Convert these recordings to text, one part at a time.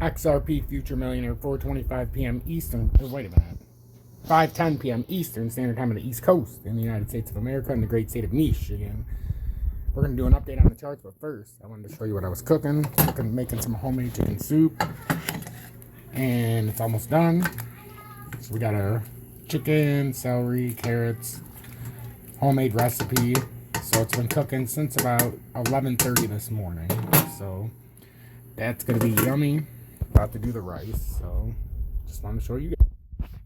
XRP Future Millionaire, 4:25 p.m. Eastern. Oh, wait a minute. 5:10 p.m. Eastern Standard Time on the East Coast in the United States of America in the great state of Michigan. We're going to do an update on the charts, but first, I wanted to show you what I was cooking. Making some homemade chicken soup. And it's almost done. So we got our chicken, celery, carrots, homemade recipe. So it's been cooking since about 11:30 this morning. So that's going to be yummy. About to do the rice. So just wanted to show you guys.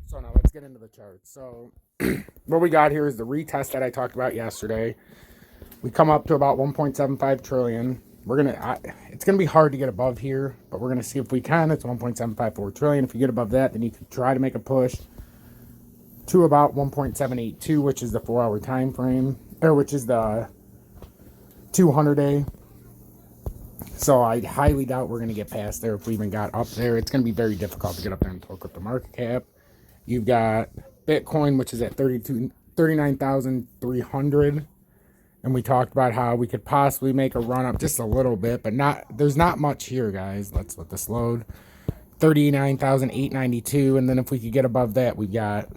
So now let's get into the charts. So what we got here is the retest that I talked about yesterday. We come up to about 1.75 trillion. It's gonna be hard to get above here, but we're gonna see if we can. It's 1.754 trillion. If you get above that, then you can try to make a push to about 1.782, which is the 4-hour time frame, or which is the 200-day. So I highly doubt we're gonna get past there if we even got up there. It's gonna be very difficult to get up there and talk with the market cap. You've got Bitcoin, which is at 39,300. And we talked about how we could possibly make a run up just a little bit, but there's not much here, guys. Let's let this load. 39,892. And then if we could get above that, we've got,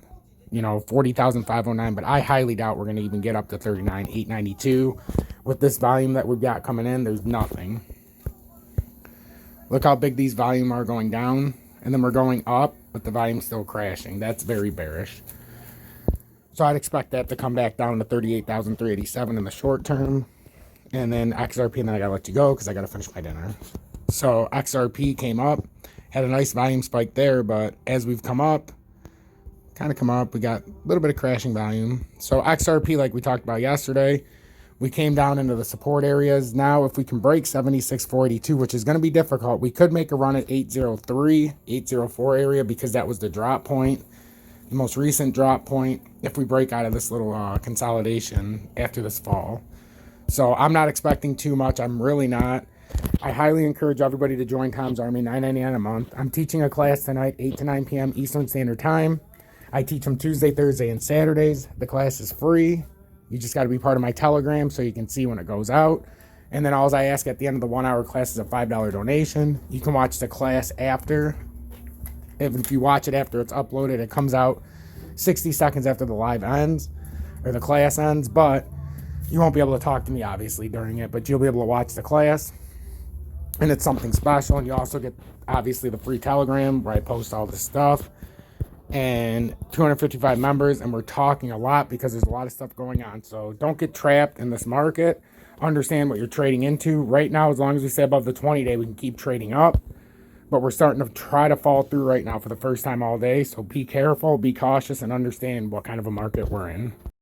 40,509. But I highly doubt we're going to even get up to 39,892. With this volume that we've got coming in, there's nothing. Look how big these volume are going down. And then we're going up, but the volume's still crashing. That's very bearish. So I'd expect that to come back down to 38,387 in the short term. And then XRP, and then I got to let you go because I got to finish my dinner. So XRP came up, had a nice volume spike there, but as we've come up, we got a little bit of crashing volume. So XRP, like we talked about yesterday, we came down into the support areas. Now, if we can break 76,482, which is going to be difficult, we could make a run at 803, 804 area because that was the drop point. The most recent drop point if we break out of this little consolidation after this fall. So I'm not expecting too much. I'm really not. I highly encourage everybody to join Tom's Army, $9.99 a month. I'm teaching a class tonight, 8 to 9 p.m. Eastern Standard Time. I teach them Tuesday, Thursday, and Saturdays. The class is free. You just got to be part of my Telegram so you can see when it goes out. And then all I ask at the end of the 1-hour class is a $5 donation. You can watch the class after. If you watch it after it's uploaded, it comes out 60 seconds after the live ends or the class ends, but you won't be able to talk to me obviously during it, but you'll be able to watch the class and it's something special. And you also get obviously the free Telegram where I post all this stuff, and 255 members, and we're talking a lot because there's a lot of stuff going on. So don't get trapped in this market. Understand what you're trading into right now. As long as we stay above the 20-day, we can keep trading up. But we're starting to try to fall through right now for the first time all day. So be careful, be cautious, and understand what kind of a market we're in.